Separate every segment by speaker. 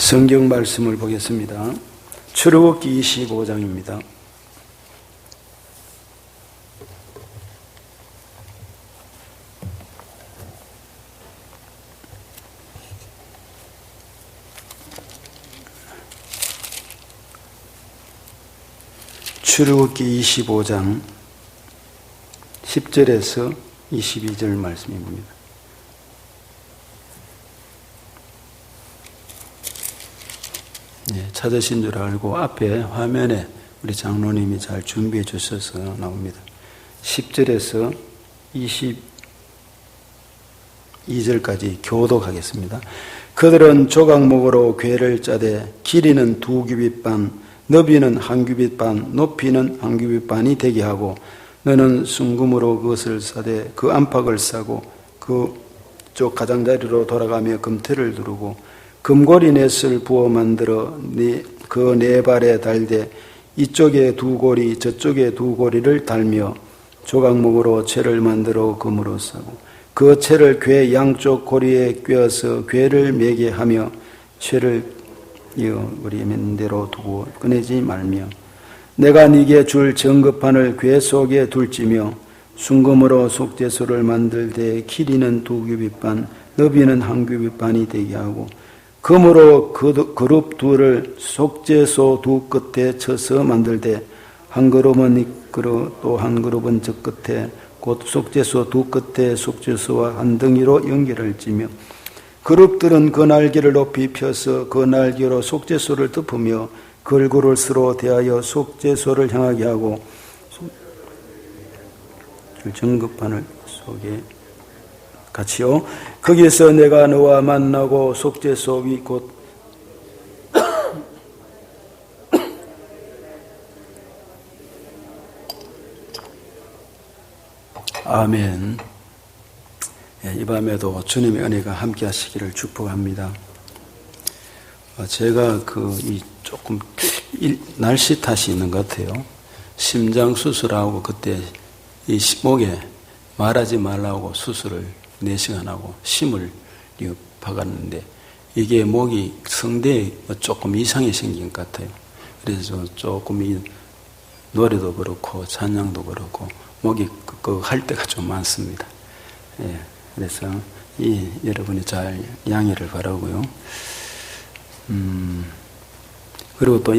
Speaker 1: 성경 말씀을 보겠습니다. 출애굽기 25장입니다. 출애굽기 25장 10절에서 22절 말씀입니다. 찾으신 줄 알고 앞에 화면에 우리 장로님이 잘 준비해 주셔서 나옵니다. 10절에서 22절까지 교독하겠습니다. 그들은 조각목으로 궤를 짜되 길이는 2규빗 반, 너비는 1규빗 반, 높이는 1규빗 반이 되게 하고 너는 순금으로 그것을 싸되 그 안팎을 싸고 그쪽 가장자리로 돌아가며 금태를 두르고 금고리 넷을 부어 만들어 그 네 발에 달되 이쪽에 2고리 저쪽에 2고리를 달며 조각목으로 채를 만들어 금으로 싸고 그 채를 궤 양쪽 고리에 꿰어서 궤를 매게 하며 채를 우리 맨대로 두고 꺼내지 말며 내가 네게 줄 정급판을 궤 속에 둘지며 순금으로 속죄소를 만들되 길이는 2규빗 반 너비는 1규빗 반이 되게 하고 금으로 그룹 둘을 속죄소 두 끝에 쳐서 만들되 한 그룹은 이 그룹 또 한 그룹은 저 끝에 곧 속죄소 두 끝에 속죄소와 한 덩이로 연결을 지며 그룹들은 그 날개를 높이 펴서 그 날개로 속죄소를 덮으며 걸그를 서로 대하여 속죄소를 향하게 하고 정급판을 속에 같이요. 거기서 내가 너와 만나고 속죄소 위 곧 아멘. 이 밤에도 주님의 은혜가 함께 하시기를 축복합니다. 제가 조금 날씨 탓이 있는 것 같아요. 심장 수술하고 그때 이 목에 말하지 말라고 수술을 4시간 하고 심을 박았는데 이게 목이 성대에 조금 이상이 생긴 것 같아요. 그래서 조금 이 노래도 그렇고 찬양도 그렇고 목이 할 때가 좀 많습니다. 그래서 여러분이 잘 양해를 바라고요. 그리고 또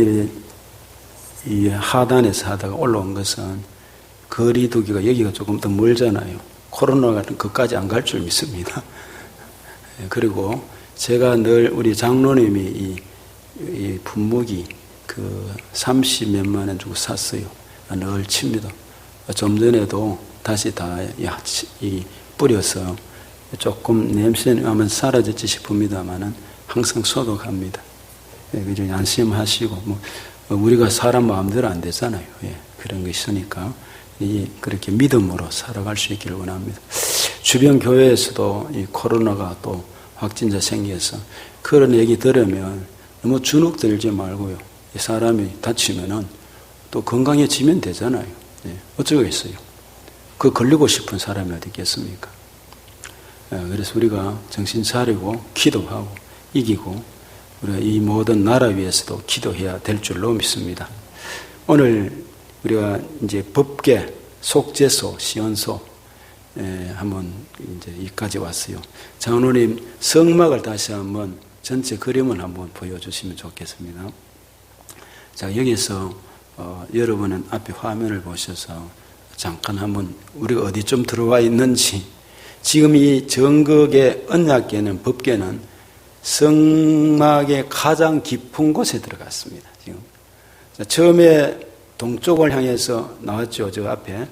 Speaker 1: 이 하단에서 하다가 올라온 것은 거리두기가 여기가 조금 더 멀잖아요. 코로나가 그까지 안 갈 줄 믿습니다. 그리고 제가 늘 우리 장로님이 이 분무기 30몇만 원 주고 샀어요. 늘 칩니다. 좀 전에도 다시 다 뿌려서 조금 냄새는 아마 사라졌지 싶습니다만은 항상 소독합니다. 그냥 안심하시고 우리가 사람 마음대로 안 되잖아요. 그런 거 있으니까 그렇게 믿음으로 살아갈 수 있기를 원합니다. 주변 교회에서도 이 코로나가 또 확진자 생겨서 그런 얘기 들으면 너무 주눅 들지 말고요. 이 사람이 다치면은 또 건강해지면 되잖아요. 어쩌겠어요. 걸리고 싶은 사람이 어디 있겠습니까? 그래서 우리가 정신 차리고 기도하고 이기고 우리가 이 모든 나라 위해서도 기도해야 될 줄로 믿습니다. 오늘 우리가 이제 법계, 속죄소, 시언소 한번 이제 여기까지 왔어요. 장로님 성막을 다시 한번 전체 그림을 한번 보여주시면 좋겠습니다. 자, 여기서 여러분은 앞에 화면을 보셔서 잠깐 한번 우리가 어디쯤 들어와 있는지 지금 이 정극의 언약계는 법계는 성막의 가장 깊은 곳에 들어갔습니다. 지금 처음에 동쪽을 향해서 나왔죠. 저 앞에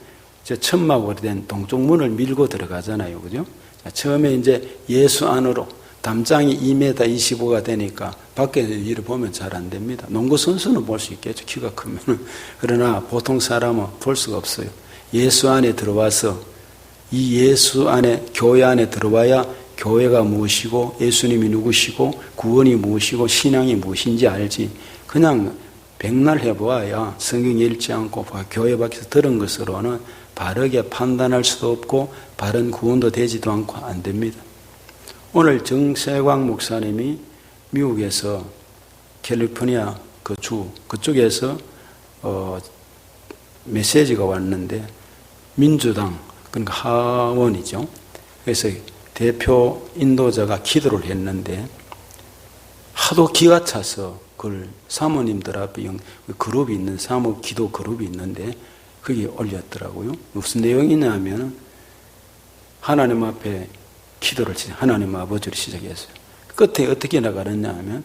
Speaker 1: 천막으로 된 동쪽 문을 밀고 들어가잖아요. 그죠? 처음에 이제 예수 안으로 담장이 2m 25가 되니까 밖에서 일을 보면 잘 안 됩니다. 농구 선수는 볼 수 있겠죠. 키가 크면. 그러나 보통 사람은 볼 수가 없어요. 예수 안에 들어와서 이 예수 안에 교회 안에 들어와야 교회가 무엇이고 예수님이 누구시고 구원이 무엇이고 신앙이 무엇인지 알지. 그냥 백날 해보아야 성경 읽지 않고 교회 밖에서 들은 것으로는 바르게 판단할 수도 없고 바른 구원도 되지도 않고 안 됩니다. 오늘 정세광 목사님이 미국에서 캘리포니아 그 주 그쪽에서 메시지가 왔는데 민주당 그러니까 하원이죠. 그래서 대표 인도자가 기도를 했는데 하도 기가 차서 그걸 사모님들 앞에 그룹이 있는 사모 기도 그룹이 있는데 거기 올렸더라고요. 무슨 내용이냐면 하나님 앞에 기도를 하나님 아버지를 시작했어요. 끝에 어떻게 나가느냐 하면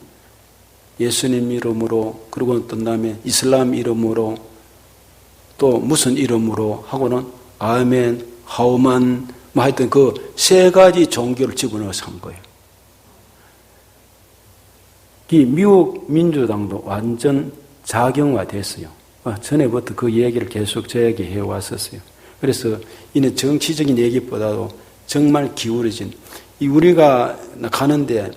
Speaker 1: 예수님 이름으로 그리고 또 다음에 이슬람 이름으로 또 무슨 이름으로 하고는 아멘, 하오만 뭐 하여튼 그 세 가지 종교를 집어넣어서 한 거예요. 이 미국 민주당도 완전 작용화됐어요. 전에부터 그 얘기를 계속 저에게 해왔었어요. 그래서 이는 정치적인 얘기보다도 정말 기울어진 우리가 가는데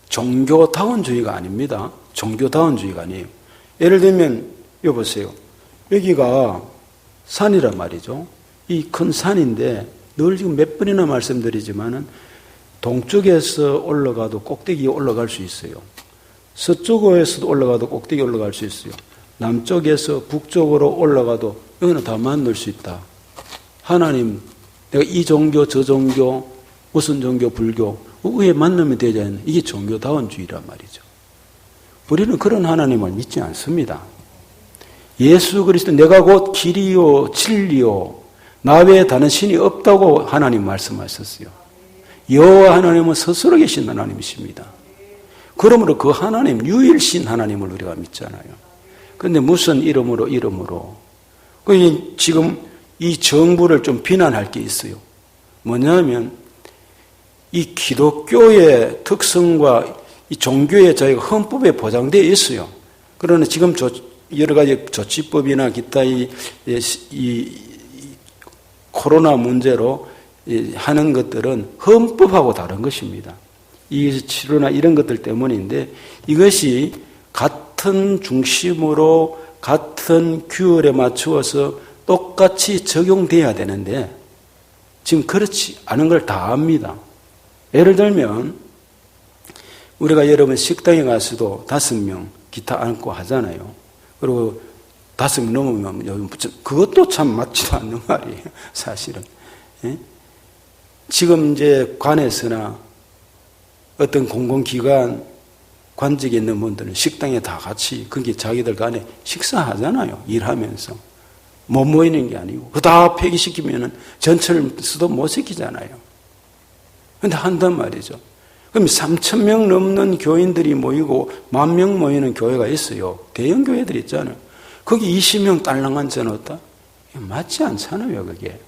Speaker 1: 종교다원주의가 아닙니다. 종교다원주의가 아니에요. 예를 들면 여보세요. 여기가 산이란 말이죠. 이 큰 산인데 늘 지금 몇 번이나 말씀드리지만은 동쪽에서 올라가도 꼭대기에 올라갈 수 있어요. 서쪽에서도 올라가도 꼭대기에 올라갈 수 있어요. 남쪽에서 북쪽으로 올라가도 여기는 다 만날 수 있다. 하나님, 내가 이 종교, 저 종교, 무슨 종교, 불교, 왜 만나면 되지 않나? 이게 종교다원주의란 말이죠. 우리는 그런 하나님을 믿지 않습니다. 예수 그리스도 내가 곧 길이요, 진리요, 나 외에 다른 신이 없다고 하나님 말씀하셨어요. 여호와 하나님은 스스로 계신 하나님이십니다. 그러므로 그 하나님, 유일신 하나님을 우리가 믿잖아요. 그런데 무슨 이름으로. 지금 이 정부를 좀 비난할 게 있어요. 뭐냐면 이 기독교의 특성과 이 종교의 자유가 헌법에 보장되어 있어요. 그러나 지금 여러 가지 조치법이나 기타 이 코로나 문제로 하는 것들은 헌법하고 다른 것입니다. 이 치료나 이런 것들 때문인데 이것이 같은 중심으로 같은 규율에 맞추어서 똑같이 적용돼야 되는데 지금 그렇지 않은 걸 다 압니다. 예를 들면 우리가 여러분 식당에 가서도 5명 기타 앉고 하잖아요. 그리고 5명 넘으면 그것도 참 맞지도 않는 말이에요. 사실은. 예? 지금 이제 관에서나 어떤 공공기관 관직에 있는 분들은 식당에 다 같이 거기 자기들 간에 식사하잖아요. 일하면서. 못 모이는 게 아니고. 그거 다 폐기시키면은 전철 수도 못 시키잖아요. 근데 한단 말이죠. 그럼 3,000명 넘는 교인들이 모이고 10,000명 모이는 교회가 있어요. 대형 교회들이 있잖아요. 거기 20명 딸랑 앉혀놓았다? 맞지 않잖아요, 그게.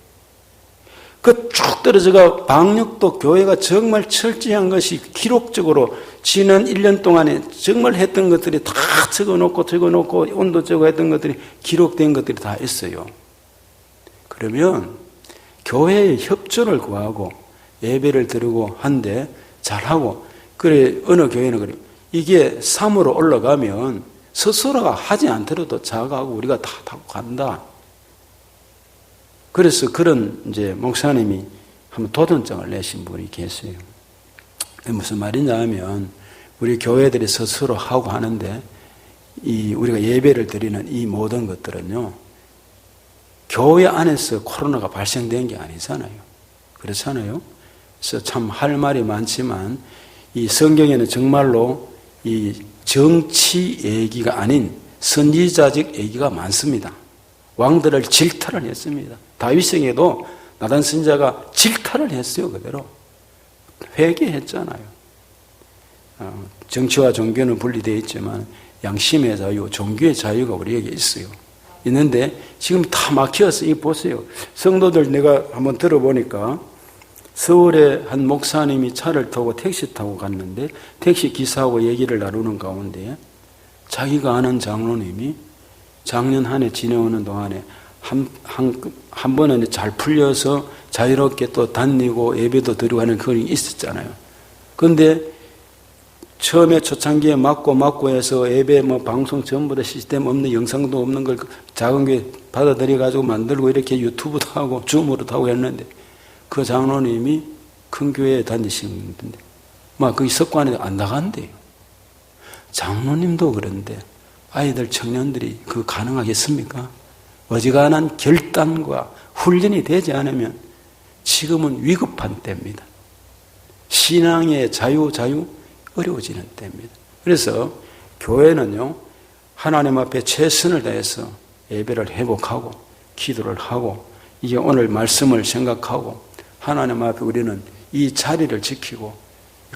Speaker 1: 그 쭉 떨어져가 방역도 교회가 정말 철저한 것이 기록적으로 지난 1년 동안에 정말 했던 것들이 다 적어놓고 온도 적어 했던 것들이 기록된 것들이 다 있어요. 그러면 교회의 협조를 구하고 예배를 드리고 한데 잘하고 그래 어느 교회는 그래 이게 3으로 올라가면 스스로가 하지 않더라도 자가하고 우리가 다 타고 간다. 그래서 그런 이제 목사님이 한번 도전장을 내신 분이 계세요. 무슨 말이냐 하면 우리 교회들이 스스로 하고 하는데 우리가 예배를 드리는 이 모든 것들은요. 교회 안에서 코로나가 발생된 게 아니잖아요. 그렇잖아요. 그래서 참 할 말이 많지만 이 성경에는 정말로 이 정치 얘기가 아닌 선지자적 얘기가 많습니다. 왕들을 질타를 했습니다. 다윗에게도 나단 선지자가 질타를 했어요. 그대로. 회개했잖아요. 정치와 종교는 분리되어 있지만 양심의 자유, 종교의 자유가 우리에게 있어요. 있는데 지금 다 막혔어요. 보세요. 성도들 내가 한번 들어보니까 서울에 한 목사님이 차를 타고 택시 타고 갔는데 택시 기사하고 얘기를 나누는 가운데 자기가 아는 장로님이 작년 한 해 지내오는 동안에 한 번은 잘 풀려서 자유롭게 또 다니고 예배도 드리고 하는 그런 게 있었잖아요. 그런데 처음에 초창기에 막고 해서 예배 방송 전부 다 시스템 없는 영상도 없는 걸 작은 교회 받아들여가지고 만들고 이렇게 유튜브도 하고 줌으로도 하고 했는데 그 장로님이 큰 교회에 다니시는데 거기 석관에 안 나간대요. 장로님도 그런데 아이들, 청년들이 그거 가능하겠습니까? 어지간한 결단과 훈련이 되지 않으면 지금은 위급한 때입니다. 신앙의 자유 어려워지는 때입니다. 그래서 교회는요, 하나님 앞에 최선을 다해서 예배를 회복하고 기도를 하고 이제 오늘 말씀을 생각하고 하나님 앞에 우리는 이 자리를 지키고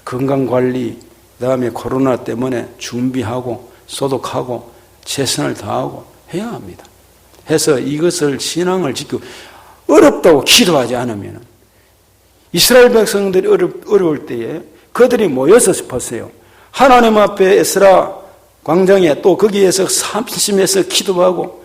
Speaker 1: 건강관리, 그 다음에 코로나 때문에 준비하고 소독하고 최선을 다하고 해야 합니다. 해서 이것을 신앙을 지키고 어렵다고 기도하지 않으면 이스라엘 백성들이 어려울 때에 그들이 모여서 보세요. 하나님 앞에 에스라 광장에 또 거기에서 삼심해서 기도하고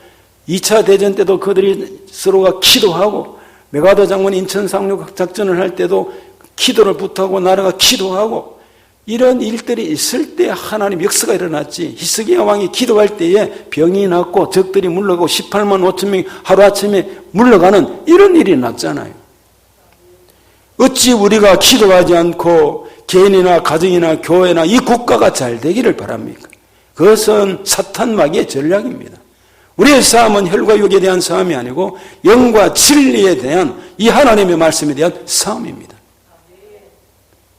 Speaker 1: 2차 대전 때도 그들이 서로가 기도하고 메가더 장군 인천 상륙 작전을 할 때도 기도를 부탁하고 나라가 기도하고 이런 일들이 있을 때 하나님 역사가 일어났지. 히스기야 왕이 기도할 때에 병이 났고 적들이 물러가고 18만 5천 명이 하루아침에 물러가는 이런 일이 났잖아요. 어찌 우리가 기도하지 않고 개인이나 가정이나 교회나 이 국가가 잘 되기를 바랍니까? 그것은 사탄 마귀의 전략입니다. 우리의 싸움은 혈과 육에 대한 싸움이 아니고 영과 진리에 대한 이 하나님의 말씀에 대한 싸움입니다.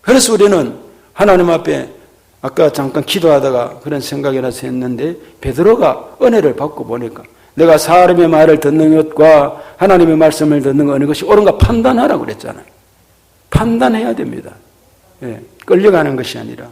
Speaker 1: 그래서 우리는 하나님 앞에 아까 잠깐 기도하다가 그런 생각이 나서 했는데 베드로가 은혜를 받고 보니까 내가 사람의 말을 듣는 것과 하나님의 말씀을 듣는 어느 것이 옳은가 판단하라고 그랬잖아요. 판단해야 됩니다. 예, 끌려가는 것이 아니라.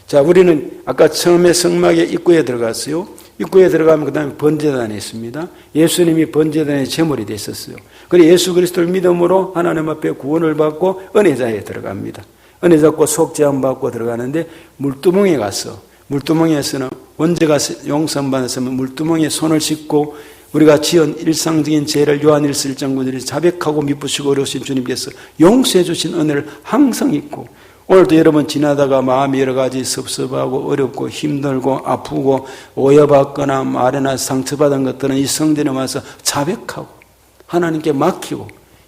Speaker 1: 자, 우리는 아까 처음에 성막의 입구에 들어갔어요. 입구에 들어가면 그 다음에 번제단이 있습니다. 예수님이 번제단의 제물이 됐었어요. 그리고 예수 그리스도를 믿음으로 하나님 앞에 구원을 받고 은혜자에 들어갑니다. 은혜 잡고 속죄함 받고 들어가는데 물두멍에 가서 물두멍에서는 원죄가 용서받았으면 물두멍에 손을 씻고 우리가 지은 일상적인 죄를 요한 1서 1장 9절에 자백하고 미쁘시고 어려우신 주님께서 용서해 주신 은혜를 항상 잊고 오늘도 여러분 지나다가 마음이 여러 가지 섭섭하고 어렵고 힘들고 아프고 오해받거나 말이나 상처받은 것들은 이 성전에 와서 자백하고 하나님께 맡기고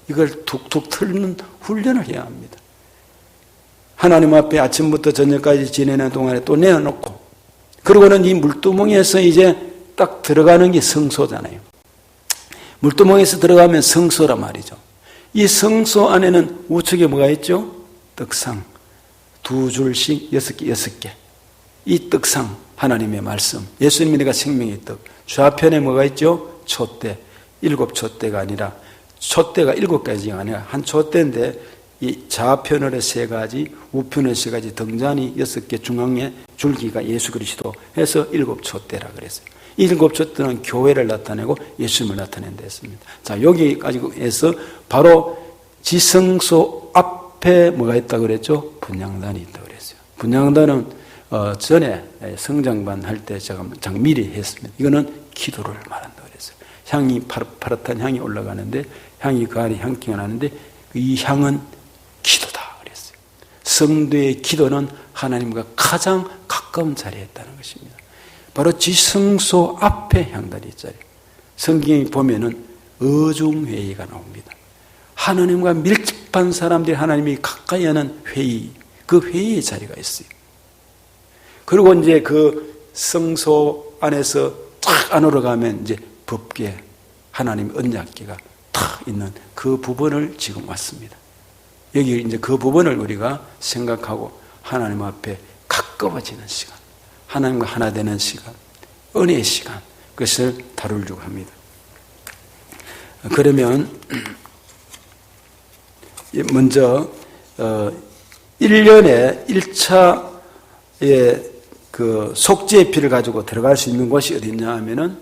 Speaker 1: 이걸 툭툭 털는 훈련을 해야 합니다. 하나님 앞에 아침부터 저녁까지 지내는 동안에 또 내어놓고 그러고는 이 물두멍에서 이제 딱 들어가는 게 성소잖아요. 물두멍에서 들어가면 성소란 말이죠. 이 성소 안에는 우측에 뭐가 있죠? 떡상 2줄씩 6개. 이 떡상 하나님의 말씀. 예수님이 내가 생명의 떡. 좌편에 뭐가 있죠? 촛대. 7촛대가 아니라 촛대가 7가지가 아니라 한 촛대인데 이 좌편으로 3가지, 우편으로 3가지, 등잔이 6개, 중앙에 줄기가 예수 그리스도 해서 7촛대라 그랬어요. 이 7촛대는 교회를 나타내고 예수님을 나타낸 데 했습니다. 자, 여기까지 해서 바로 지성소 앞에 뭐가 있다고 그랬죠? 분향단이 있다고 그랬어요. 분향단은 전에 성장반 할 때 제가 미리 했습니다. 이거는 기도를 말한다고 그랬어요. 향이 파릇파릇한 향이 올라가는데 향이 그 안에 향기가 나는데 이 향은 기도다 그랬어요. 성도의 기도는 하나님과 가장 가까운 자리에 있다는 것입니다. 바로 지성소 앞에 향단이 있잖아요. 성경에 보면은 어중회의가 나옵니다. 하나님과 밀집한 사람들이 하나님이 가까이 하는 회의, 그 회의의 자리가 있어요. 그리고 이제 그 성소 안에서 탁 안으로 가면 이제 법궤, 하나님의 언약궤가 탁 있는 그 부분을 지금 왔습니다. 여기 이제 그 부분을 우리가 생각하고 하나님 앞에 가까워지는 시간, 하나님과 하나 되는 시간, 은혜의 시간, 그것을 다루려고 합니다. 그러면 먼저 1년에 1차의 그 속죄의 피를 가지고 들어갈 수 있는 곳이 어디냐 하면은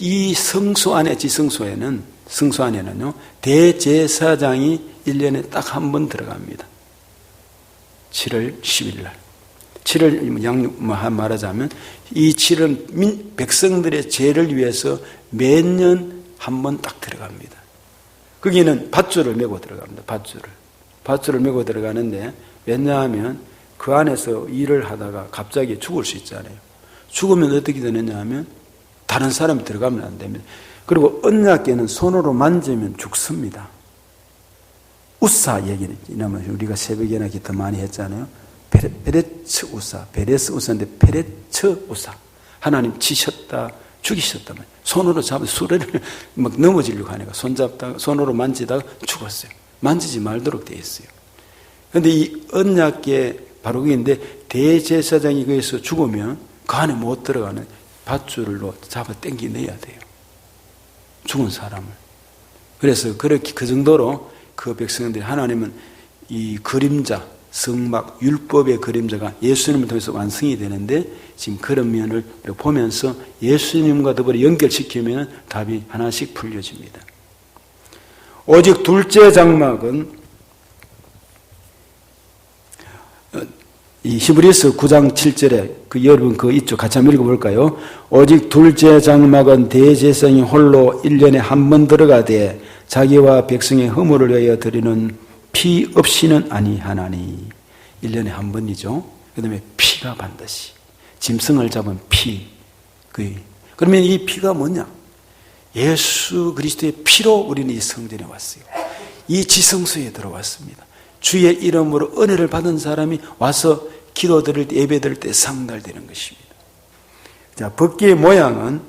Speaker 1: 이 성소 안에, 지성소에는, 성소 안에는요, 대제사장이 1년에 딱 한 번 들어갑니다. 7월 10일 날. 7월 말하자면 이 7은 백성들의 죄를 위해서 매년 한 번 딱 들어갑니다. 거기는 밧줄을 메고 들어갑니다. 밧줄을 메고 들어가는데 왜냐하면 그 안에서 일을 하다가 갑자기 죽을 수 있잖아요. 죽으면 어떻게 되느냐 하면 다른 사람이 들어가면 안 됩니다. 그리고 언약궤는 손으로 만지면 죽습니다. 우사 얘기는, 이나마 우리가 새벽에나 기타 많이 했잖아요. 페레츠 우사, 베레스 우사인데 페레츠 우사. 하나님 치셨다, 죽이셨단 말이에요. 손으로 잡아 수레를 막 넘어지려고 하니까 손잡다가 손으로 만지다가 죽었어요. 만지지 말도록 되어 있어요. 그런데 이 언약계 바로 그인데 대제사장이 거기서 죽으면 그 안에 못 들어가는 밧줄로 잡아 당겨내야 돼요. 죽은 사람을. 그래서 그렇게 그 정도로 그 백성들이 하나님은 이 그림자, 성막, 율법의 그림자가 예수님을 통해서 완성이 되는데 지금 그런 면을 보면서 예수님과 더불어 연결시키면 답이 하나씩 풀려집니다. 오직 둘째 장막은 이 히브리서 9장 7절에 여러분 이쪽 같이 한번 읽어볼까요? 오직 둘째 장막은 대제사장이 홀로 1년에 한 번 들어가되 자기와 백성의 허물을 위하여 드리는 피 없이는 아니하나니. 1년에 한 번이죠. 그 다음에 피가 반드시. 짐승을 잡은 피. 그러면 이 피가 뭐냐? 예수 그리스도의 피로 우리는 이 성전에 왔어요. 이 지성소에 들어왔습니다. 주의 이름으로 은혜를 받은 사람이 와서 기도 드릴 때, 예배 드릴 때 상달되는 것입니다. 자, 법궤의 모양은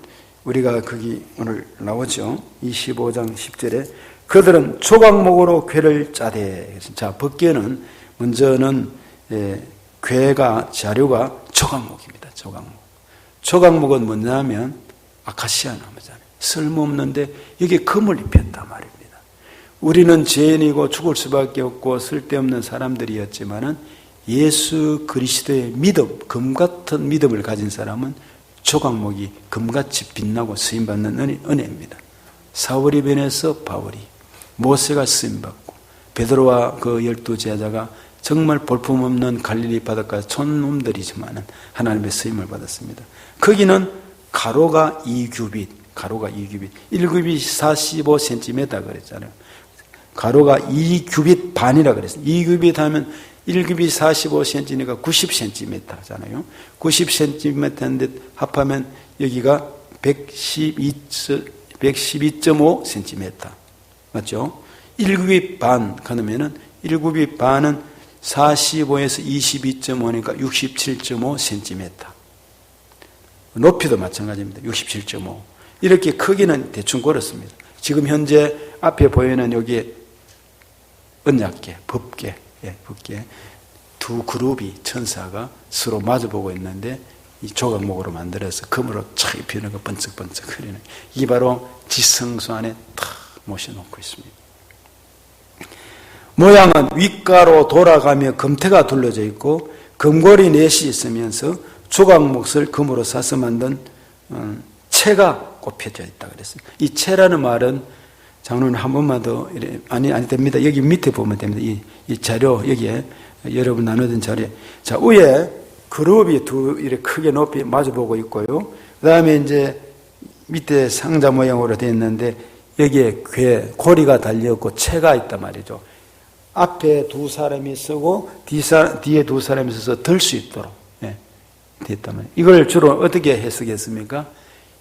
Speaker 1: 우리가 거기 오늘 나오죠. 25장 10절에 그들은 조각목으로 궤를 짜되. 자, 법궤는 먼저는 궤가 자료가 조각목입니다. 조각목. 조각목은 뭐냐면 아카시아 나무잖아요. 쓸모없는데 여기에 금을 입혔단 말입니다. 우리는 죄인이고 죽을 수밖에 없고 쓸데없는 사람들이었지만은 예수 그리스도의 믿음, 금 같은 믿음을 가진 사람은 조각목이 금같이 빛나고 쓰임받는 은혜입니다. 사울이 변해서 바울이, 모세가 쓰임받고 베드로와 그 12 제자가 정말 볼품없는 갈릴리 바닷가 촌놈들이지만은 하나님의 쓰임을 받았습니다. 거기는 가로가 2규빗, 1규빗 45cm 그랬잖아요. 가로가 2규빗 반이라 그랬어요. 2규빗 하면 1규빗 45cm니까 90cm잖아요. 90cm인데 합하면 여기가 112.5cm. 맞죠? 1규빗 반 가면은 1규빗 반은 45에서 22.5니까 67.5cm. 높이도 마찬가지입니다. 67.5. 이렇게 크기는 대충 그렇습니다. 지금 현재 앞에 보이는 여기 언약궤, 법궤, 법궤 두 그룹이 천사가 서로 마주보고 있는데 이 조각목으로 만들어서 금으로 착 입히는 거 번쩍번쩍 흐리는 이게 바로 지성소 안에 탁 모셔놓고 있습니다. 모양은 윗가로 돌아가며 금태가 둘러져 있고 금고리 넷이 있으면서 조각목을 금으로 사서 만든 채가 꼽혀져 있다 그랬어요. 이 채라는 말은 장로님 한 번만 더 아니 됩니다. 여기 밑에 보면 됩니다. 이 자료 여기에 여러분 나누던 자료에 자 위에 그룹이 두 이렇게 크게 높이 마주보고 있고요. 그다음에 이제 밑에 상자 모양으로 되어 있는데 여기에 고리가 달려있고 채가 있단 말이죠. 앞에 두 사람이 서고 뒤에 두 사람이 서서 들 수 있도록 됐단 말이에요. 이걸 주로 어떻게 해석했습니까?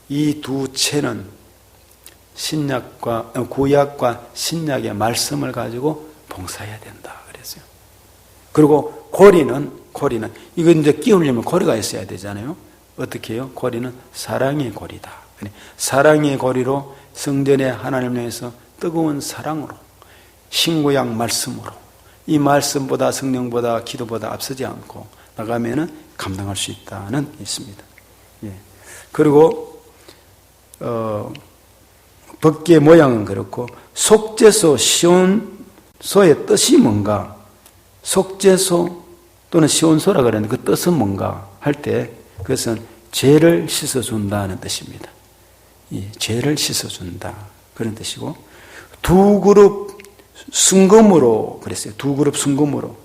Speaker 1: 이 두 채는 구약과 신약의 말씀을 가지고 봉사해야 된다 그랬어요. 그리고 고리는 이거 이제 끼우려면 고리가 있어야 되잖아요. 어떻게 해요? 고리는 사랑의 고리다. 사랑의 고리로 성전에 하나님을 위해서 뜨거운 사랑으로 신구약 말씀으로 이 말씀보다 성령보다 기도보다 앞서지 않고 나가면은 감당할 수 있다는 있습니다. 그리고 법궤 모양은 그렇고 속죄소 시온소의 뜻이 뭔가 속죄소 또는 시온소라 그러는데 그 뜻은 뭔가 할 때 그것은 죄를 씻어준다는 뜻입니다. 죄를 씻어준다 그런 뜻이고 두 그룹 순금으로 그랬어요. 두 그룹 순금으로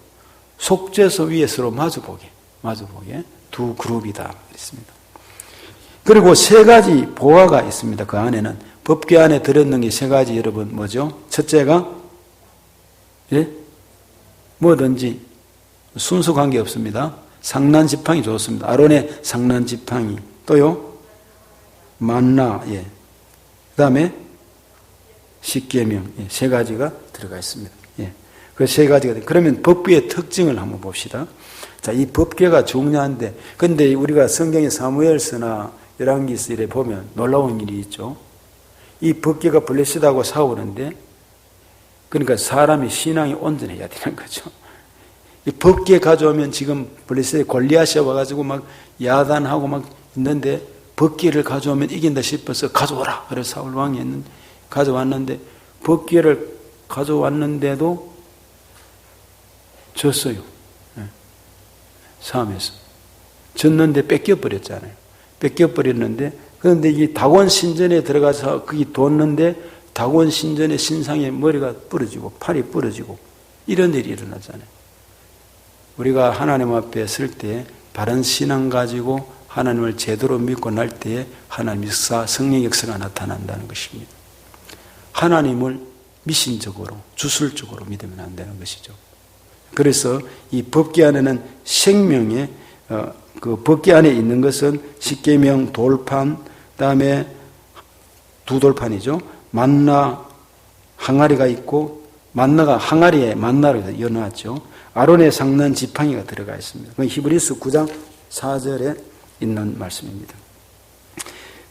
Speaker 1: 속죄소 위에 서로 마주보게 두 그룹이다 그랬습니다. 그리고 세 가지 보화가 있습니다. 그 안에는 법궤 안에 들어있는 게 세 가지 여러분 뭐죠? 첫째가 뭐든지 순수 관계 없습니다. 상난 지팡이 좋습니다. 아론의 상난 지팡이 또요 만나 그 다음에 십계명 세 가지가 들어가 있습니다. 그 세 가지가 그러면 법궤의 특징을 한번 봅시다. 자, 이 법궤가 중요한데, 근데 우리가 성경의 사무엘서나 열왕기서에 보면 놀라운 일이 있죠. 이 법궤가 블레셋하고 싸우는데, 그러니까 사람이 신앙이 온전해야 되는 거죠. 이 법궤 가져오면 지금 블레셋의 골리앗이 와가지고 막 야단하고 막 있는데, 법궤를 가져오면 이긴다 싶어서 가져오라. 그래서 사울 왕이 했는데, 가져왔는데, 법궤를 가져왔는데도 졌어요. 싸움에서. 졌는데 뺏겨버렸잖아요. 뺏겨버렸는데, 그런데 이 다곤 신전에 들어가서 거기 뒀는데, 다곤 신전의 신상에 머리가 부러지고, 팔이 부러지고, 이런 일이 일어나잖아요. 우리가 하나님 앞에 설 때, 바른 신앙 가지고 하나님을 제대로 믿고 날 때에 하나님 역사, 성령 역사가 나타난다는 것입니다. 하나님을 미신적으로, 주술적으로 믿으면 안 되는 것이죠. 그래서 이 법궤 안에는 생명의 그 법궤 안에 있는 것은 십계명, 돌판, 그다음에 두 돌판이죠. 만나 항아리가 있고, 만나가 항아리에 만나를 넣어놨죠. 아론의 상는 지팡이가 들어가 있습니다. 그건 히브리서 9장 4절에 있는 말씀입니다.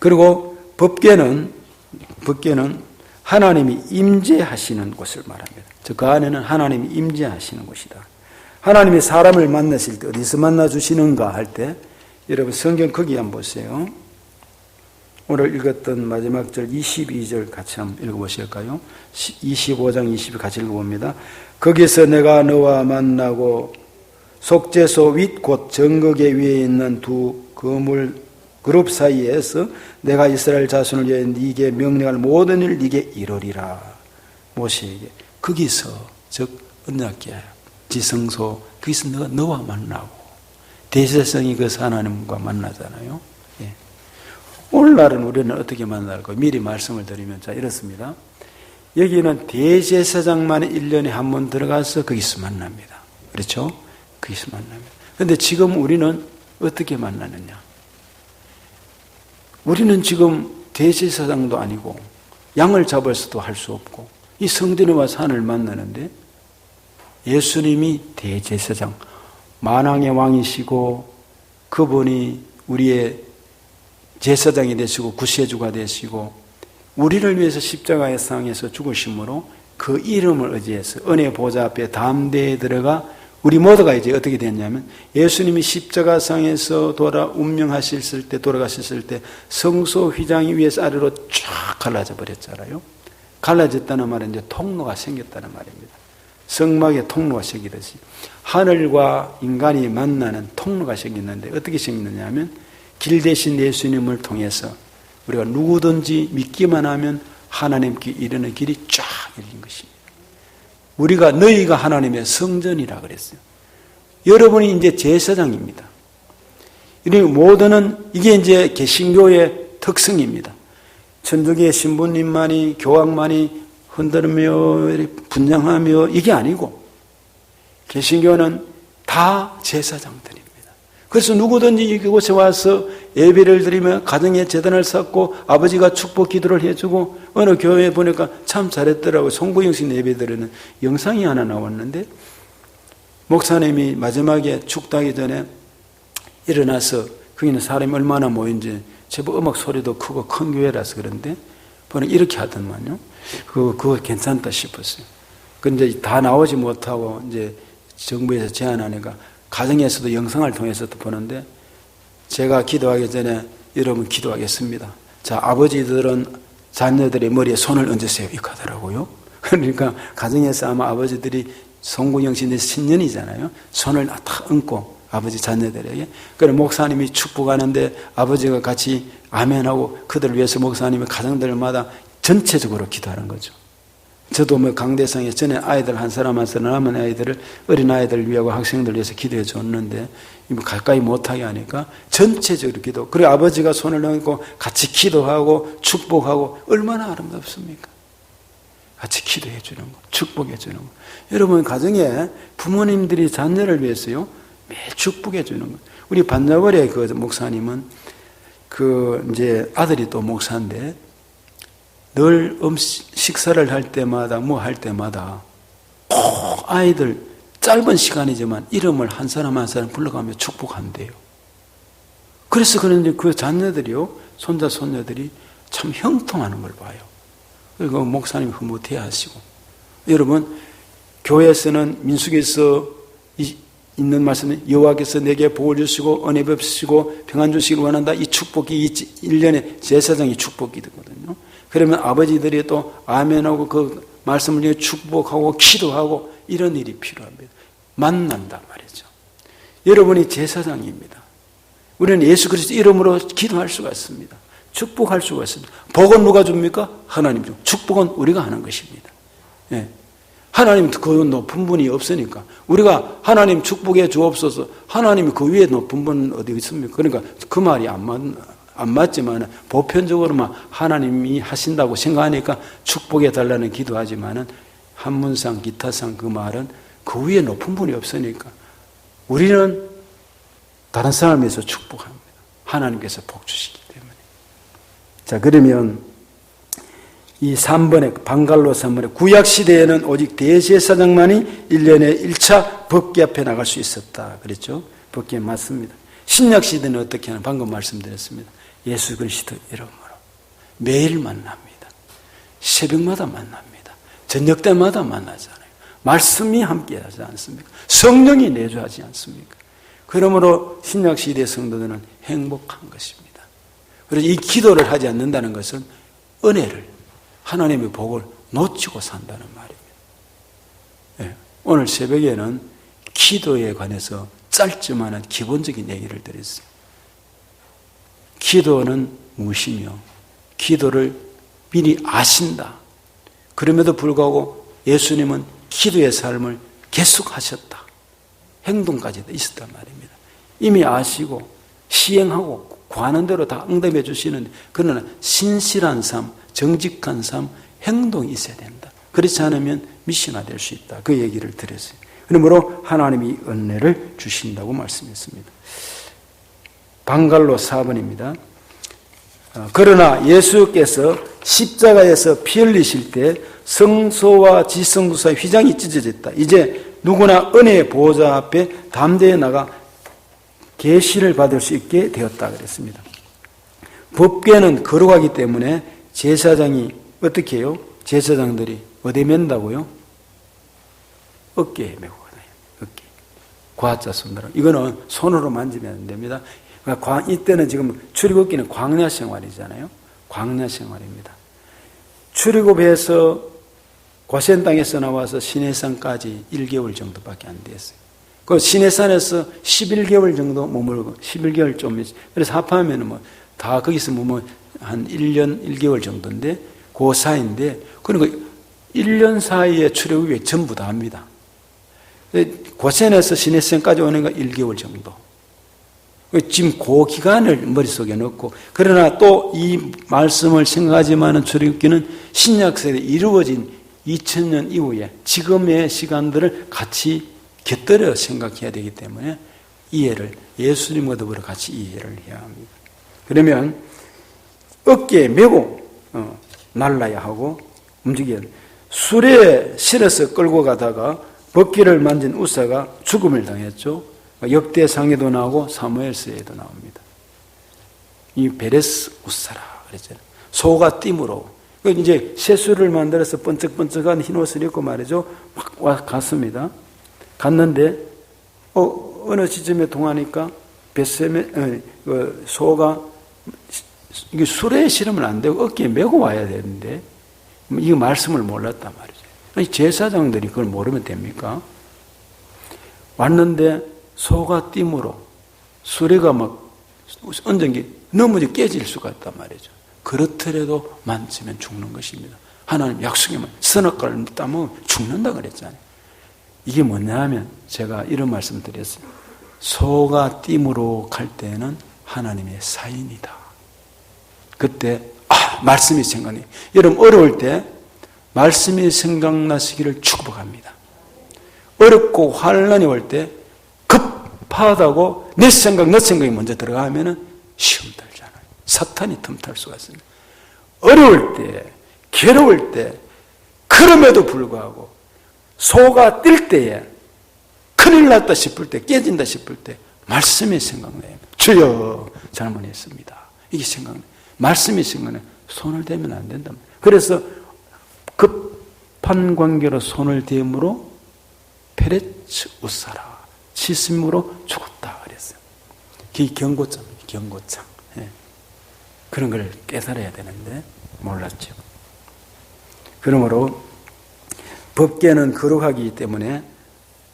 Speaker 1: 그리고 법궤는 하나님이 임재하시는 곳을 말합니다. 그 안에는 하나님이 임재하시는 곳이다. 하나님이 사람을 만나실 때 어디서 만나 주시는가 할 때, 여러분 성경 거기 한번 보세요. 오늘 읽었던 마지막 절 22절 같이 한번 읽어보실까요? 25장 20절 같이 읽어봅니다. 거기서 내가 너와 만나고 속죄소 윗 곧 정거계 위에 있는 두 그룹 사이에서 내가 이스라엘 자손을 위해 네게 명령할 모든 일 네게 이루리라. 모세에게 거기서, 즉 언약궤 지성소, 거기서 너와 만나고, 대제사장이 그 하나님과 만나잖아요. 예. 오늘날은 우리는 어떻게 만날까? 미리 말씀을 드리면, 자, 이렇습니다. 여기는 대제사장만이 1년에 한 번 들어가서 거기서 만납니다. 그렇죠? 거기서 만납니다. 그런데 지금 우리는 어떻게 만나느냐? 우리는 지금 대제사장도 아니고 양을 잡아서도 할 수 없고 이 성전에 와서 하나님을 만나는데, 예수님이 대제사장, 만왕의 왕이시고 그분이 우리의 제사장이 되시고 구세주가 되시고 우리를 위해서 십자가의 상에서 죽으심으로 그 이름을 의지해서 은혜 보좌 앞에 담대에 들어가 우리 모두가 이제 어떻게 됐냐면, 예수님이 십자가상에서 운명하셨을 때, 돌아가셨을 때 성소 휘장이 위에서 아래로 쫙 갈라져 버렸잖아요. 갈라졌다는 말은 이제 통로가 생겼다는 말입니다. 성막에 통로가 생기듯이 하늘과 인간이 만나는 통로가 생겼는데, 어떻게 생겼느냐 하면 길 대신 예수님을 통해서 우리가 누구든지 믿기만 하면 하나님께 이르는 길이 쫙 열린 것입니다. 우리가, 너희가 하나님의 성전이라 그랬어요. 여러분이 이제 제사장입니다. 이 모두는, 이게 이제 개신교의 특성입니다. 천주교의 신부님만이, 교황만이 흔들며 분장하며 이게 아니고, 개신교는 다 제사장들입니다. 그래서 누구든지 이곳에 와서 예배를 드리며 가정에 제단을 쌓고 아버지가 축복 기도를 해주고, 어느 교회에 보니까 참 잘했더라고. 송구영신 예배 드리는 영상이 하나 나왔는데, 목사님이 마지막에 축도하기 전에 일어나서, 거기는 사람이 얼마나 모인지 제법 음악 소리도 크고 큰 교회라서 그런데 보니 이렇게 하더만요. 그거 괜찮다 싶었어요. 근데 다 나오지 못하고 이제 정부에서 제안하니까 가정에서도 영상을 통해서도 보는데, 제가 기도하기 전에 여러분 기도하겠습니다. 자, 아버지들은 자녀들의 머리에 손을 얹으세요. 이렇게 하더라고요. 그러니까 가정에서 아마 아버지들이 송구영신의 신년이잖아요. 손을 다 얹고 아버지 자녀들에게. 그래서 목사님이 축복하는데 아버지가 같이 아멘하고 그들을 위해서 목사님이 가정들마다 전체적으로 기도하는 거죠. 저도 뭐 강대상에 전에 아이들 한 사람 한 사람 남은 아이들을, 어린 아이들을 위하고 학생들을 위해서 기도해 줬는데 가까이 못하게 하니까 전체적으로 기도. 그리고 아버지가 손을 얹고 같이 기도하고 축복하고 얼마나 아름답습니까? 같이 기도해 주는 거, 축복해 주는 거. 여러분 가정에 부모님들이 자녀를 위해서요 매일 축복해 주는 거. 우리 반자월의 그 목사님은 이제 아들이 또 목사인데, 늘 식사를 할 때마다 뭐 할 때마다 꼭 아이들 짧은 시간이지만 이름을 한 사람 한 사람 불러가며 축복한대요. 그래서 그런지 그 자녀들이요, 손자, 손녀들이 참 형통하는 걸 봐요. 그리고 목사님이 흐뭇해 하시고. 여러분, 교회에서는 민수기에서 있는 말씀은 여호와께서 내게 복을 주시고 은혜 베푸시고 평안 주시기를 원한다. 이 축복이 1년의 제사장의 축복이 되거든요. 그러면 아버지들이 또 아멘하고 그 말씀을 위해 축복하고 기도하고 이런 일이 필요합니다. 만난단 말이죠. 여러분이 제사장입니다. 우리는 예수 그리스도 이름으로 기도할 수가 있습니다. 축복할 수가 있습니다. 복은 누가 줍니까? 하나님 줍니다. 축복은 우리가 하는 것입니다. 예. 하나님 그 높은 분이 없으니까 우리가 하나님 축복해 주옵소서. 하나님이 그 위에 높은 분은 어디 있습니까? 그러니까 그 말이 안 맞지만 보편적으로만 하나님이 하신다고 생각하니까 축복해 달라는 기도하지만은 한문상 기타상 그 말은 그 위에 높은 분이 없으니까 우리는 다른 사람을 위해서 축복합니다. 하나님께서 복 주시기 때문에. 자, 그러면 이 3번에 방갈로 3번에 구약시대에는 오직 대제사장만이 1년에 1차 법궤 앞에 나갈 수 있었다 그랬죠. 법궤 맞습니다. 신약시대는 어떻게 하나 방금 말씀드렸습니다. 예수 그리스도 이름으로 매일 만납니다. 새벽마다 만납니다. 저녁 때마다 만나잖아요. 말씀이 함께하지 않습니까? 성령이 내주하지 않습니까? 그러므로 신약시대 성도들은 행복한 것입니다. 그래서 이 기도를 하지 않는다는 것은 은혜를, 하나님의 복을 놓치고 산다는 말입니다. 네. 오늘 새벽에는 기도에 관해서 짧지만 기본적인 얘기를 드렸어요. 기도는 무엇이며 기도를 미리 아신다. 그럼에도 불구하고 예수님은 기도의 삶을 계속하셨다. 행동까지 있었단 말입니다. 이미 아시고 시행하고 구하는 대로 다 응답해 주시는 그러나 신실한 삶, 정직한 삶, 행동이 있어야 된다. 그렇지 않으면 미션화 될 수 있다. 그 얘기를 드렸어요. 그러므로 하나님이 은혜를 주신다고 말씀했습니다. 방갈로 4번입니다. 그러나 예수께서 십자가에서 피 흘리실 때 성소와 지성소 사이 휘장이 찢어졌다. 이제 누구나 은혜의 보호자 앞에 담대히 나가 계시를 받을 수 있게 되었다 그랬습니다. 법궤는 거룩하기 때문에 제사장이 어떻게 해요? 제사장들이 어디에 맨다고요? 어깨에 메고 가요. 어깨. 과자 손으로. 이거는 손으로 만지면 안 됩니다. 그러니까 이때는 지금 출애굽기는 광야 생활이잖아요. 광야 생활입니다. 출애굽해서 고센 땅에서 나와서 시내산까지 1개월 정도밖에 안 됐어요. 그 시내산에서 11개월 정도 머물고 11개월 좀 그래서 합하면은 뭐 다 거기서 한 1년 1개월 정도인데 그 사이인데 그러니까 1년 사이에 출애굽이 전부 다 합니다. 고센에서 시내산까지 오는 거 1개월 정도. 지금 그 기간을 머릿속에 넣고 그러나 또 이 말씀을 생각하지만은 출애굽기는 신약 세대에 이루어진 2000년 이후에 지금의 시간들을 같이 곁들여 생각해야 되기 때문에 이해를 예수님과 더불어 같이 이해를 해야 합니다. 그러면 어깨에 메고 날라야 하고 움직여야 합니다. 수레에 실어서 끌고 가다가 법궤를 만진 우사가 죽음을 당했죠. 역대상에도 나오고 사무엘서에도 나옵니다. 이 베레스 우사라 그랬잖아요. 소가 띠므로 이제 쇠수를 만들어서 번쩍번쩍한 흰 옷을 입고 말이죠. 막 갔습니다. 갔는데 어느 시점에 동하니까 소가 이게 수레에 실으면 안 되고 어깨에 메고 와야 되는데 이 말씀을 몰랐단 말이죠. 아니 제사장들이 그걸 모르면 됩니까? 왔는데 소가 띠므로 수레가 막 얹은 게 넘어져 깨질 수가 있단 말이죠. 그렇더라도 만지면 죽는 것입니다. 하나님 약속에만 선악과를 따면 죽는다 그랬잖아요. 이게 뭐냐 하면 제가 이런 말씀 드렸어요. 소가 띠므로 갈 때는 하나님의 사인이다. 그때 말씀이 생각나요. 여러분 어려울 때 말씀이 생각나시기를 축복합니다. 어렵고 환난이 올 때 급하다고 내 생각, 너 생각이 먼저 들어가면은 시험 들잖아요. 사탄이 틈탈 수가 있습니다. 어려울 때, 괴로울 때, 그럼에도 불구하고 소가 뛸 때에 큰일 났다 싶을 때, 깨진다 싶을 때 말씀이 생각나요. 주여 잘못했습니다. 이게 생각나요. 말씀이 생각나요. 손을 대면 안 된다. 그래서 급한 관계로 손을 대므로 페레츠 우사라, 치심으로 죽었다 그랬어요. 그게 경고장이에요. 경고장. 예. 그런 걸 깨달아야 되는데 몰랐죠. 그러므로 법계는 거룩하기 때문에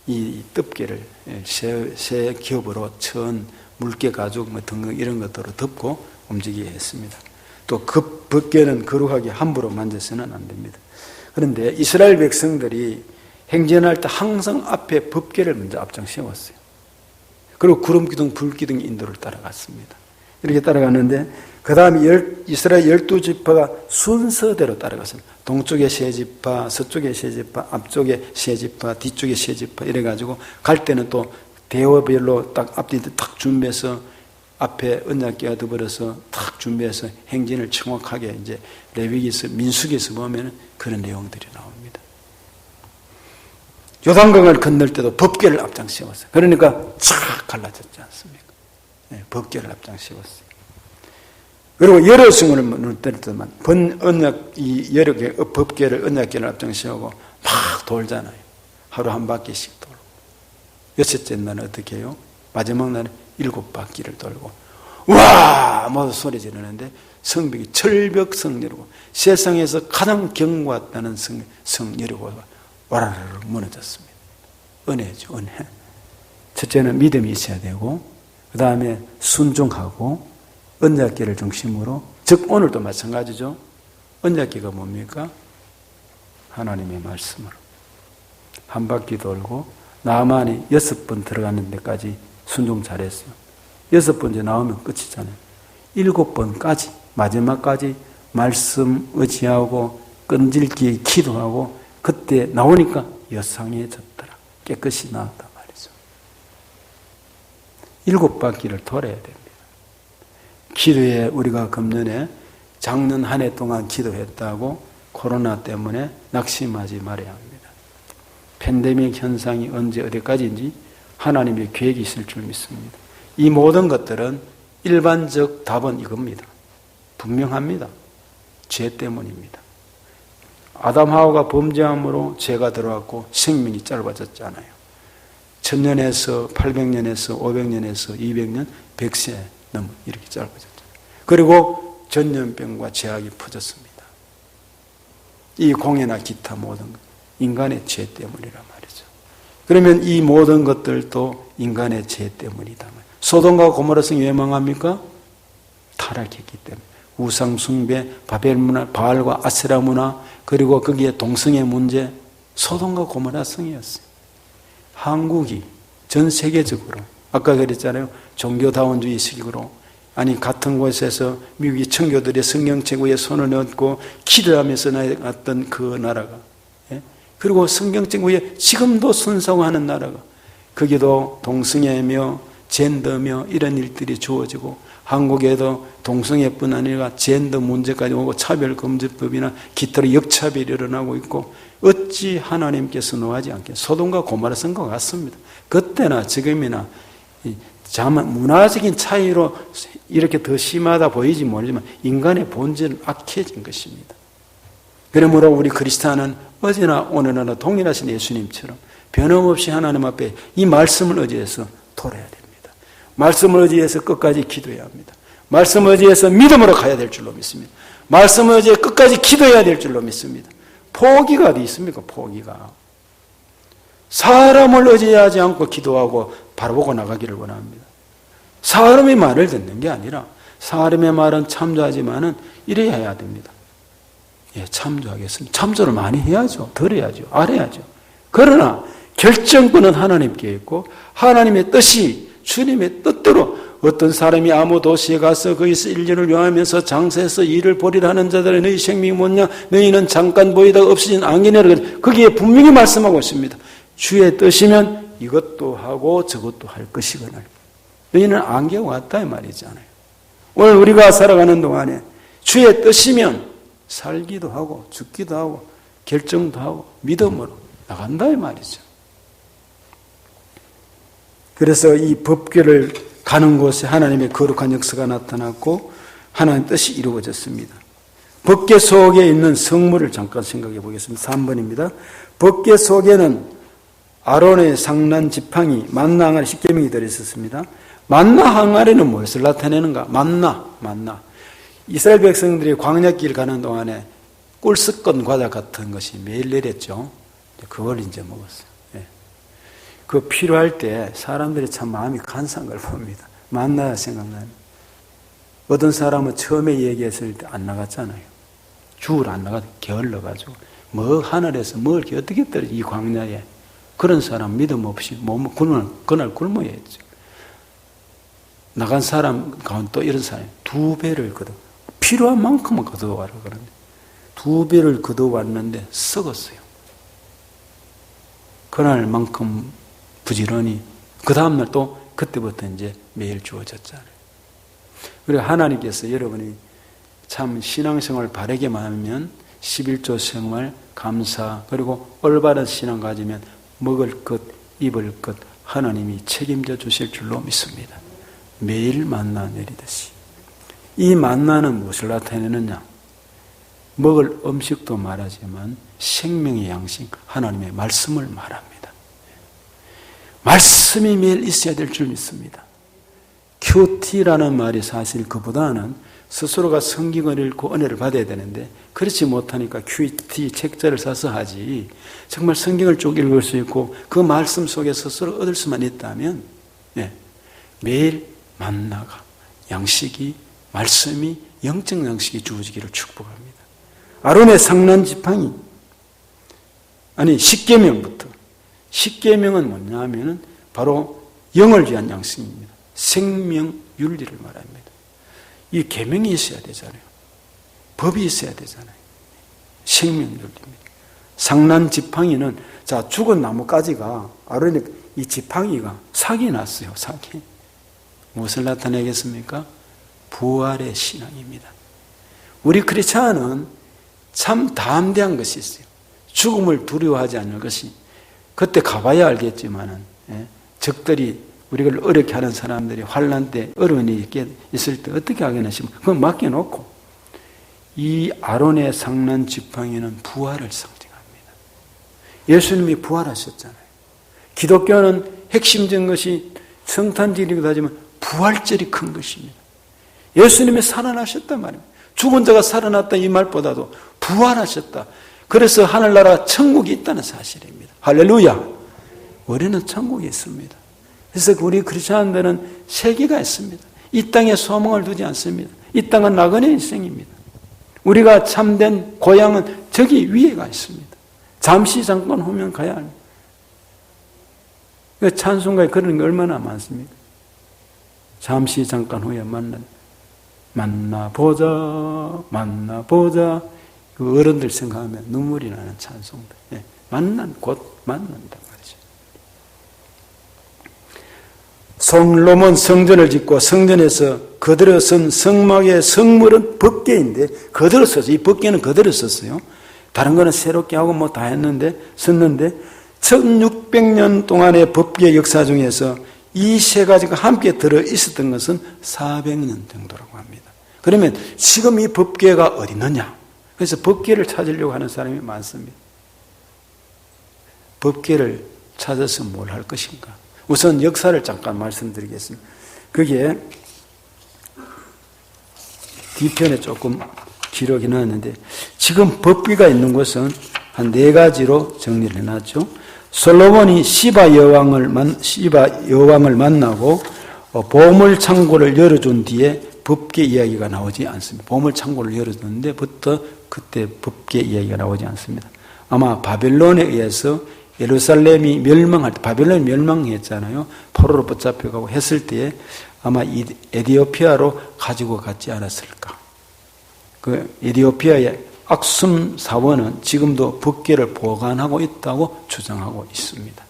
Speaker 1: 이 덮개를 새 겹으로 천, 물개 가죽 등 이런 것들로 덮고 움직이게 했습니다. 또 법계는 거룩하게 함부로 만져서는 안 됩니다. 그런데 이스라엘 백성들이 행진할 때 항상 앞에 법궤를 먼저 앞장 세웠어요. 그리고 구름기둥, 불기둥 인도를 따라갔습니다. 이렇게 따라갔는데 그 다음에 이스라엘 12지파가 순서대로 따라갔습니다. 동쪽에 세 지파, 서쪽에 세 지파, 앞쪽에 세 지파, 뒤쪽에 세 지파 이래가지고 갈 때는 또 대어별로 딱 앞뒤 딱 준비해서 앞에 언약궤와 더불어서 딱 준비해서 행진을 정확하게 이제 레위기서, 민수기에서 보면 그런 내용들이 나옵니다. 요단강을 건널 때도 법궤를 앞장 세웠어요. 그러니까 쫙 갈라졌지 않습니까? 네, 법궤를 앞장 세웠어요. 그리고 여러 승을 눈을 때릴 때만 이 여러 개 법궤를 언약궤를 앞장 세우고 막 돌잖아요. 하루 한 바퀴씩 돌고. 여섯째 날은 어떻게 해요? 마지막 날은 7바퀴를 돌고 와! 모두 소리 지르는데 성벽이 철벽성 여리고 세상에서 가장 견고하다는 성 여리고가 와라라락 무너졌습니다. 은혜죠, 은혜. 첫째는 믿음이 있어야 되고 그 다음에 순종하고 언약궤를 중심으로, 즉 오늘도 마찬가지죠. 언약궤가 뭡니까? 하나님의 말씀으로 한 바퀴 돌고 나만이 6번 들어가는 데까지 순종 잘했어요. 6번째 나오면 끝이잖아요. 7번까지 마지막까지 말씀 의지하고 끈질기게 기도하고 그때 나오니까 여상해졌더라. 깨끗이 나왔단 말이죠. 7바퀴를 돌아야 됩니다. 기도에 우리가 금년에 작년 한 해 동안 기도했다고 코로나 때문에 낙심하지 말아야 합니다. 팬데믹 현상이 언제 어디까지인지 하나님의 계획이 있을 줄 믿습니다. 이 모든 것들은 일반적 답은 이겁니다. 분명합니다. 죄 때문입니다. 아담 하와가 범죄함으로 죄가 들어왔고 생명이 짧아졌잖아요. 1000년에서 800년에서 500년에서 200년 100세 넘어 이렇게 짧아졌죠. 그리고 전염병과 죄악이 퍼졌습니다. 이 공해나 기타 모든 것, 인간의 죄 때문이란 말이죠. 그러면 이 모든 것들도 인간의 죄 때문이다. 소돔과 고모라 성이 왜 망합니까? 타락했기 때문에. 우상 숭배, 바벨 문화, 바알과 아세라 문화, 그리고 거기에 동성애 문제, 소돔과 고모라 성이었어요. 한국이 전 세계적으로 아까 그랬잖아요. 종교다원주의식으로, 아니 같은 곳에서 미국의 청교들의 성경 책에 손을 넣고 기도하면서 나갔던 그 나라가, 예? 그리고 성경 책 위에 지금도 순상하는 나라가, 거기도 동성애며 젠더며 이런 일들이 주어지고, 한국에도 동성애뿐 아니라 젠더 문제까지 오고 차별금지법이나 기타로 역차별이 일어나고 있고, 어찌 하나님께서 노하지 않게 소돔과 고모라 성과 같습니다. 그때나 지금이나 문화적인 차이로 이렇게 더 심하다 보이지 모르지만 인간의 본질은 악해진 것입니다. 그러므로 우리 그리스도는 어제나 오늘나 동일하신 예수님처럼 변함없이 하나님 앞에 이 말씀을 의지해서 돌아야 됩니다. 말씀을 의지해서 끝까지 기도해야 합니다. 말씀을 의지해서 믿음으로 가야 될 줄로 믿습니다. 말씀을 의지해 끝까지 기도해야 될 줄로 믿습니다. 포기가 어디 있습니까? 포기가. 사람을 의지하지 않고 기도하고 바라보고 나가기를 원합니다. 사람의 말을 듣는 게 아니라 사람의 말은 참조하지만은 이래야 해야 됩니다. 예, 참조하겠습니다. 참조를 많이 해야죠. 들어야죠. 알아야죠. 그러나 결정권은 하나님께 있고 하나님의 뜻이 주님의 뜻대로, 어떤 사람이 아무 도시에 가서 거기서 1년을 명하면서 장사해서 일을 벌이라 하는 자들의 너희 생명이 뭐냐? 너희는 잠깐 보이다가 없어진 안개니라. 거기에 분명히 말씀하고 있습니다. 주의 뜻이면 이것도 하고 저것도 할 것이거늘. 너희는 안개가 왔다 이 말이잖아요. 오늘 우리가 살아가는 동안에 주의 뜻이면 살기도 하고 죽기도 하고 결정도 하고 믿음으로 나간다 이 말이죠. 그래서 이 법궤를 가는 곳에 하나님의 거룩한 역사가 나타났고 하나님 뜻이 이루어졌습니다. 법궤 속에 있는 성물을 잠깐 생각해 보겠습니다. 3번입니다. 법궤 속에는 아론의 상난 지팡이, 만나 항아리, 십계명이 들어있었습니다. 만나 항아리는 무엇을 나타내는가? 만나. 이스라엘 백성들이 광야길 가는 동안에 꿀습건 과자 같은 것이 매일 내렸죠. 그걸 이제 먹었어요. 예. 그 필요할 때 사람들이 참 마음이 간사한 걸 봅니다. 만나 생각나요. 어떤 사람은 처음에 얘기했을 때 안 나갔잖아요. 주울 안 나가 게을러가지고 뭐 하늘에서 뭘 이렇게 어떻게 떨어져 이 광야에. 그런 사람 믿음 없이 그날 굶어야 했죠. 나간 사람 가운데 또 이런 사람이 2배를 걷어 필요한 만큼만 걷어와라 그러는데 2배를 걷어왔는데 썩었어요. 그날만큼 부지런히 그 다음날 또 그때부터 이제 매일 주어졌잖아요. 그리고 하나님께서 여러분이 참 신앙생활을 바르게만 하면 11조 생활, 감사 그리고 올바른 신앙 가지면 먹을 것, 입을 것 하나님이 책임져 주실 줄로 믿습니다. 매일 만나 내리듯이. 이 만나는 무엇을 나타내느냐? 먹을 음식도 말하지만 생명의 양식 하나님의 말씀을 말합니다. 말씀이 매일 있어야 될 줄 믿습니다. 큐티라는 말이 사실 그보다는 스스로가 성경을 읽고 은혜를 받아야 되는데 그렇지 못하니까 큐티 책자를 사서 하지 정말 성경을 쭉 읽을 수 있고 그 말씀 속에 스스로 얻을 수만 있다면 매일 만나가 양식이 말씀이 영적 양식이 주어지기를 축복합니다. 아론의 상난 지팡이 십계명부터 십계명은 뭐냐면은 바로 영을 위한 양식입니다. 생명 윤리를 말합니다. 이 계명이 있어야 되잖아요. 법이 있어야 되잖아요. 생명 윤리입니다. 상난 지팡이는 죽은 나뭇가지가 아론의 이 지팡이가 삭이 났어요. 삭이 무엇을 나타내겠습니까? 부활의 신앙입니다. 우리 크리스찬은 참 담대한 것이 있어요. 죽음을 두려워하지 않는 것이 그때 가봐야 알겠지만은 적들이 우리를 어렵게 하는 사람들이 환난 때 어려움이 있을 때 어떻게 하겠나 싶으면 그건 맡겨놓고 이 아론의 상난 지팡이는 부활을 상징합니다. 예수님이 부활하셨잖아요. 기독교는 핵심적인 것이 성탄절이기도 하지만 부활절이 큰 것입니다. 예수님이 살아나셨단 말입니다. 죽은 자가 살아났다 이 말보다도 부활하셨다. 그래서 하늘나라 천국이 있다는 사실입니다. 할렐루야. 우리는 천국이 있습니다. 그래서 우리 크리스천들은 세계가 있습니다. 이 땅에 소망을 두지 않습니다. 이 땅은 나그네 인생입니다. 우리가 참된 고향은 저기 위에가 있습니다. 잠시 잠깐 후면 가야 합니다. 찬송가에 그런 게 얼마나 많습니까? 잠시 잠깐 후에 만나보자. 그 어른들 생각하면 눈물이 나는 찬송들. 곧 만난다 말이죠. 솔로몬 성전을 짓고 성전에서 그대로 쓴 성막의 성물은 법궤인데 그대로 썼어요. 이 법궤는 그대로 썼어요. 다른 거는 새롭게 하고 뭐 다 썼는데 1600년 동안의 법궤 역사 중에서 이 세 가지가 함께 들어 있었던 것은 400년 정도라고 합니다. 그러면 지금 이 법궤가 어디 있느냐? 그래서 법궤를 찾으려고 하는 사람이 많습니다. 법궤를 찾아서 뭘 할 것인가? 우선 역사를 잠깐 말씀드리겠습니다. 그게 뒤편에 조금 기록이 나왔는데 지금 법궤가 있는 곳은 한 4가지로 정리를 해놨죠. 솔로몬이 시바 여왕을 만나고 보물 창고를 열어준 뒤에 법궤 이야기가 나오지 않습니다. 보물 창고를 열어줬는데부터 그때 법궤 이야기가 나오지 않습니다. 아마 바벨론에 의해서 예루살렘이 멸망할 때, 바벨론이 멸망했잖아요. 포로로 붙잡혀가고 했을 때에 아마 에디오피아로 가지고 갔지 않았을까. 그 에디오피아의 악숨 사원은 지금도 법궤를 보관하고 있다고 주장하고 있습니다.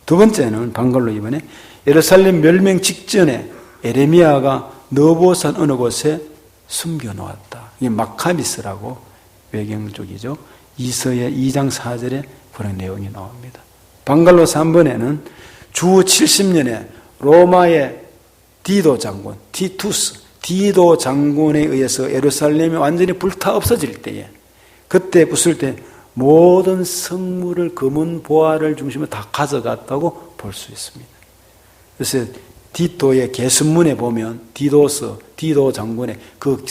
Speaker 1: 두 번째는 방글로 이번에 예루살렘 멸망 직전에 에레미야가 너보산 어느 곳에 숨겨놓았다. 이게 마카비스라고 외경 쪽이죠. 이서의 2장 4절에 그런 내용이 나옵니다. 방갈로 3번에는 주 70년에 로마의 디도 장군, 티투스, 디도 장군에 의해서 예루살렘이 완전히 불타 없어질 때에, 그때 부술 때 모든 성물을 금은 보화를 중심으로 다 가져갔다고 볼 수 있습니다. 그래서 디도의 계승문에 보면 디도 장군의 그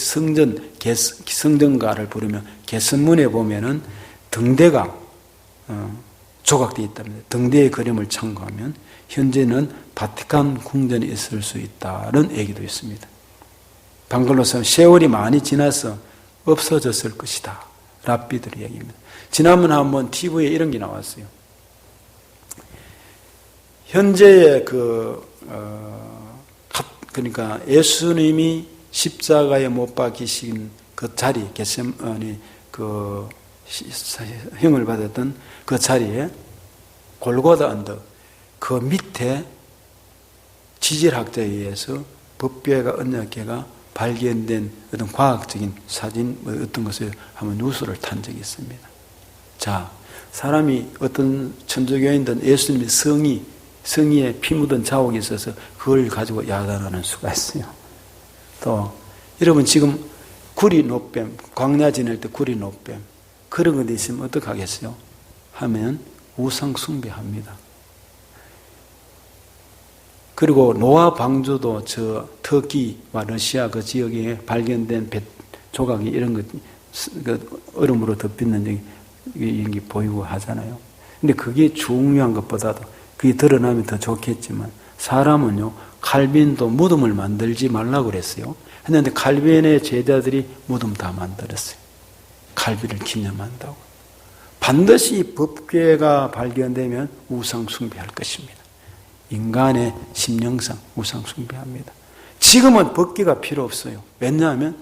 Speaker 1: 성전가를 부르면 계승문에 보면은 등대가 조각되어 있답니다. 등대의 그림을 참고하면 현재는 바티칸 궁전에 있을 수 있다는 얘기도 있습니다. 방글로서 세월이 많이 지나서 없어졌을 것이다. 랍비들의 얘기입니다. 지난번에 한번 TV에 이런 게 나왔어요. 현재의 그러니까 예수님이 십자가에 못 박히신 그 자리, 겟세마니 그 형을 받았던 그 자리에 골고다 언덕, 그 밑에 지질학자에 의해서 법궤가 언약궤가 발견된 어떤 과학적인 사진 어떤 것을 한번 뉴스를 탄 적이 있습니다. 자, 사람이 어떤 천주교인들 예수님의 성의에 피 묻은 자국이 있어서 그걸 가지고 야단하는 수가 있어요. 또 여러분 지금 구리 노뱀, 광야 지낼 때 구리 노뱀 그런 것 있으면 어떡하겠어요? 하면 우상 숭배합니다. 그리고 노아 방주도 저 터키와 러시아 그 지역에 발견된 조각이 이런 것 얼음으로 덮였는 게 보이고 하잖아요. 근데 그게 중요한 것보다도 그게 드러나면 더 좋겠지만 사람은요, 칼빈도 무덤을 만들지 말라고 그랬어요. 했는데 칼빈의 제자들이 무덤 다 만들었어요. 칼빈을 기념한다고. 반드시 법궤가 발견되면 우상 숭배할 것입니다. 인간의 심령상 우상 숭배합니다. 지금은 법궤가 필요 없어요. 왜냐하면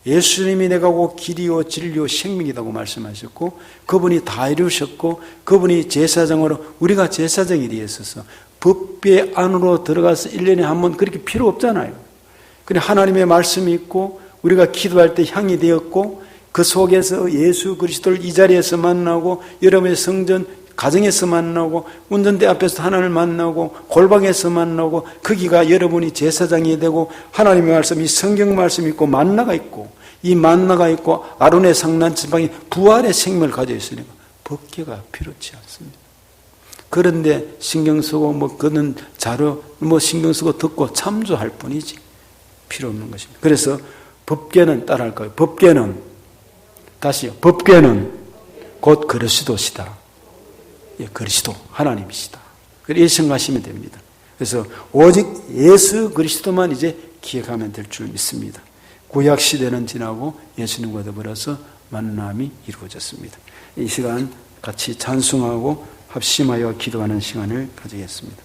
Speaker 1: 예수님이 내가 곧 길이요 진리요 생명이라고 말씀하셨고 그분이 다 이루셨고 그분이 제사장으로 우리가 제사장이 되어 있어서 법궤 안으로 들어가서 1년에 한 번 그렇게 필요 없잖아요. 그래 하나님의 말씀이 있고 우리가 기도할 때 향이 되었고 그 속에서 예수 그리스도를 이 자리에서 만나고 여러분의 성전 가정에서 만나고 운전대 앞에서 하나님을 만나고 골방에서 만나고 거기가 여러분이 제사장이 되고 하나님의 말씀이 성경 말씀이 있고 만나가 있고 이 만나가 있고 아론의 상난지방이 부활의 생명을 가지고 있으니까 법궤가 필요치 않습니다. 그런데 신경 쓰고 뭐 그는 자료 뭐 신경 쓰고 듣고 참조할 뿐이지 필요 없는 것입니다. 그래서 법궤는 따라할 거예요. 법궤는 다시요. 법궤는 곧 그리스도시다. 예, 그리스도 하나님이시다. 이렇게 생각하시면 됩니다. 그래서 오직 예수 그리스도만 이제 기억하면 될 줄 믿습니다. 구약 시대는 지나고 예수님과 더불어서 만남이 이루어졌습니다. 이 시간 같이 찬송하고 합심하여 기도하는 시간을 가지겠습니다.